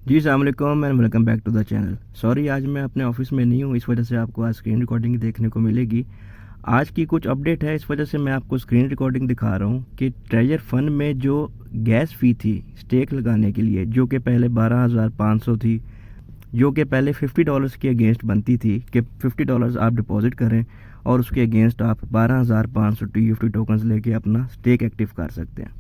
जी अस्सलाम वालेकुम and welcome back to the channel. Sorry आज मैं अपने ऑफिस में नहीं हूँ, इस वजह से आपको आज स्क्रीन रिकॉर्डिंग देखने को मिलेगी। आज की कुछ अपडेट है, इस वजह से मैं आपको स्क्रीन रिकॉर्डिंग दिखा रहा हूँ कि ट्रेजर फंड में जो गैस फ़ी थी स्टेक लगाने के लिए, जो कि पहले 12,500 थी, जो कि पहले $50 के अगेंस्ट बनती थी कि $50 आप डिपॉजिट करें और उसके अगेंस्ट आप 12,500 TUFT टोकन्स लेके अपना स्टेक एक्टिव कर सकते हैं।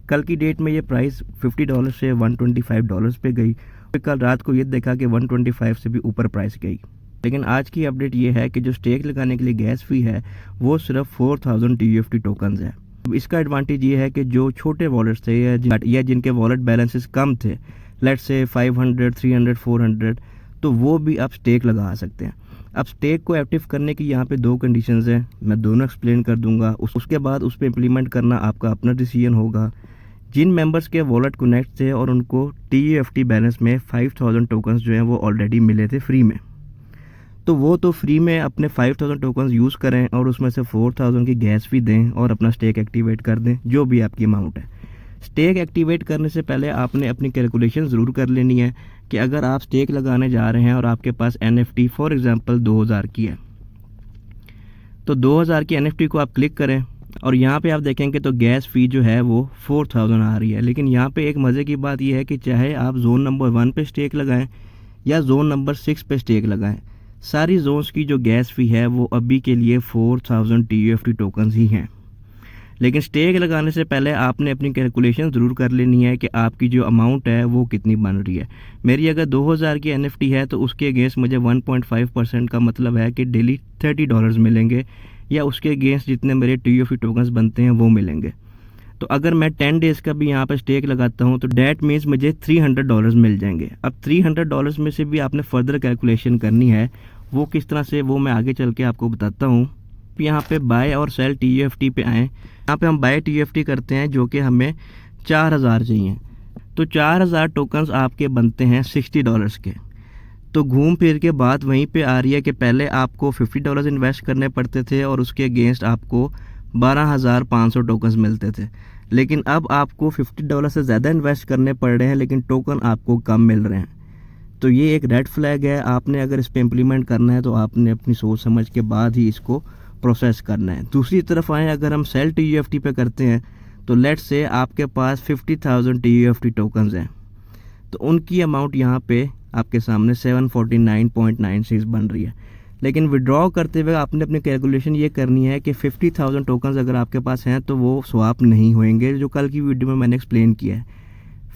कल की डेट में ये प्राइस $50 से $125 पे गई। कल रात को ये देखा कि 125 से भी ऊपर प्राइस गई। लेकिन आज की अपडेट ये है कि जो स्टेक लगाने के लिए गैस फ़ी है वो सिर्फ 4000 TUFT टोकन्स है। इसका एडवांटेज ये है कि जो छोटे वॉलेट्स थे या जिनके वॉलेट बैलेंसेस कम थे, लेट्स से 500, 300, 400, तो वो भी आप स्टेक लगा सकते हैं। अब स्टेक को एक्टिव करने की यहाँ पे दो कंडीशंस हैं, मैं दोनों एक्सप्लेन कर दूंगा। उसके बाद उस पर इम्प्लीमेंट करना आपका अपना डिसीजन होगा। जिन मेंबर्स के वॉलेट कनेक्ट थे और उनको TUFT बैलेंस में 5000 टोकन्स जो हैं वो ऑलरेडी मिले थे फ्री में, तो वो तो फ्री में अपने 5000 टोकन्स यूज़ करें और उसमें से 4000 की गैस फी दें और अपना स्टेक एक्टिवेट कर दें, जो भी आपकी अमाउंट है। स्टेक एक्टिवेट करने से पहले आपने अपनी कैलकुलेशन ज़रूर कर लेनी है कि अगर आप स्टेक लगाने जा रहे हैं और आपके पास NFT फॉर एग्ज़ाम्पल 2000 की है, तो 2000 की NFT को आप क्लिक करें और यहाँ पे आप देखेंगे तो गैस फ़ी जो है वो 4000 आ रही है। लेकिन यहाँ पे एक मज़े की बात यह है कि चाहे आप जोन नंबर 1 पे स्टेक लगाएं या जोन नंबर 6 पे स्टेक लगाएं, सारी जोन्स की जो गैस फ़ी है वो अभी के लिए 4000 TUFT टोकन्स ही हैं। लेकिन स्टेक लगाने से पहले आपने अपनी कैलकुलेशन ज़रूर कर लेनी है कि आपकी जो अमाउंट है वो कितनी बन रही है। मेरी अगर 2000 की NFT है तो उसके अगेंस्ट मुझे 1.5% का मतलब है कि डेली $30 मिलेंगे, या उसके अगेंस्ट जितने मेरे TUFT टोकन्स बनते हैं वो मिलेंगे। तो अगर मैं 10 डेज़ का भी यहाँ पर स्टेक लगाता हूँ तो डैट मीन्स मुझे $300 मिल जाएंगे। अब $300 में से भी आपने फर्दर कैलकुलेशन करनी है, वो किस तरह से वो मैं आगे चल के आपको बताता हूँ। यहाँ पे बाय और सेल TUFT पे आएँ। यहाँ पे हम बाय TUFT करते हैं जो कि हमें 4000 चाहिए, तो 4000 टोकन्स आपके बनते हैं $60 के। तो घूम फिर के बात वहीं पे आ रही है कि पहले आपको $50 इन्वेस्ट करने पड़ते थे और उसके अगेंस्ट आपको 12,500 टोकन्स मिलते थे। लेकिन अब आपको $50 से ज़्यादा इन्वेस्ट करने पड़ रहे हैं लेकिन टोकन आपको कम मिल रहे हैं। तो ये एक रेड फ्लैग है। आपने अगर इस पर इम्प्लीमेंट करना है तो आपने अपनी सोच समझ के बाद ही इसको प्रोसेस करना है। दूसरी तरफ आए, अगर हम सेल TUFT पे करते हैं तो लेट्स से आपके पास 50,000 TUFT टोकन्स हैं, तो उनकी अमाउंट यहाँ पे आपके सामने 749.96 बन रही है। लेकिन विड्रॉ करते हुए आपने अपनी कैलकुलेशन ये करनी है कि 50,000 टोकन्स अगर आपके पास हैं तो वो स्वाप नहीं होंगे, जो कल की वीडियो में मैंने एक्सप्लेन किया है।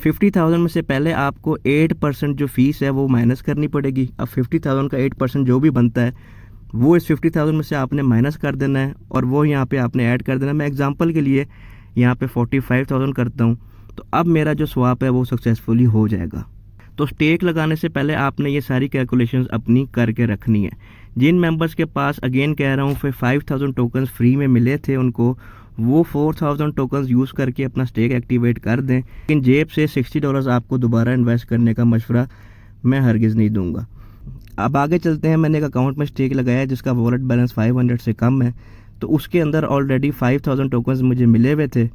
50,000 में से पहले आपको 8% जो फीस है वो माइनस करनी पड़ेगी। अब 50,000 का 8% जो भी बनता है वो इस 50,000 में से आपने माइनस कर देना है और वो यहाँ पे आपने ऐड कर देना है। मैं एग्जांपल के लिए यहाँ पे 45,000 करता हूँ, तो अब मेरा जो स्वाप है वो सक्सेसफुली हो जाएगा। तो स्टेक लगाने से पहले आपने ये सारी कैलकुलेशंस अपनी करके रखनी है। जिन मेंबर्स के पास अगेन कह रहा हूँ फिर 5000 टोकन्स फ्री में मिले थे उनको वो 4000 टोकन्स यूज़ करके अपना स्टेक एक्टिवेट कर दें। लेकिन जेब से $60 आपको दोबारा इन्वेस्ट करने का मशवरा मैं हरगिज़ नहीं दूंगा। अब आगे चलते हैं। मैंने एक अकाउंट में स्टेक लगाया है जिसका वॉलेट बैलेंस 500 से कम है, तो उसके अंदर ऑलरेडी 5000 टोकन्स मुझे मिले हुए थे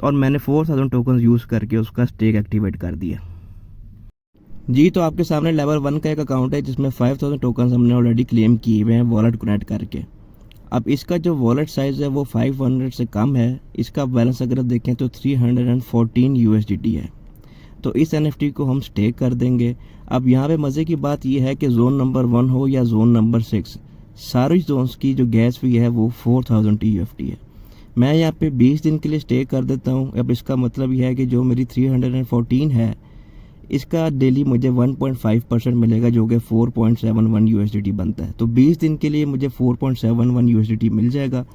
और मैंने 4000 टोकन्स यूज़ करके उसका स्टेक एक्टिवेट कर दिया। जी, तो आपके सामने लेवल 1 का एक अकाउंट है जिसमें 5000 टोकन्स हमने ऑलरेडी क्लेम किए हुए हैं वॉलेट कनेक्ट करके। अब इसका जो वॉलेट साइज़ है वो 500 से कम है। इसका बैलेंस अगर देखें तो 314 USDT है। तो इस NFT को हम स्टेक कर देंगे। अब यहाँ पे मज़े की बात यह है कि जोन नंबर 1 हो या जोन नंबर 6, सारी जोन्स की जो गैस फी है वो 4000 TUFT है। मैं यहाँ पे 20 दिन के लिए स्टेक कर देता हूँ। अब इसका मतलब यह है कि जो मेरी 314 है इसका डेली मुझे 1.5% मिलेगा, जो कि 4.71 USDT बनता है। तो 20 दिन के लिए मुझे 4.71 USDT मिल जाएगा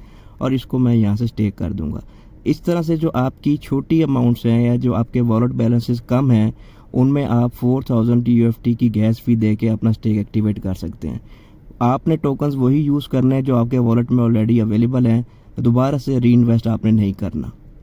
और इसको मैं यहाँ से स्टेक कर दूँगा। इस तरह से जो आपकी छोटी अमाउंट्स हैं या जो आपके वॉलेट बैलेंसेस कम हैं उनमें आप 4000 TUFT की गैस फी दे के अपना स्टेक एक्टिवेट कर सकते हैं। आपने टोकन्स वही यूज़ करने हैं जो आपके वॉलेट में ऑलरेडी अवेलेबल हैं, दोबारा से री इन्वेस्ट आपने नहीं करना।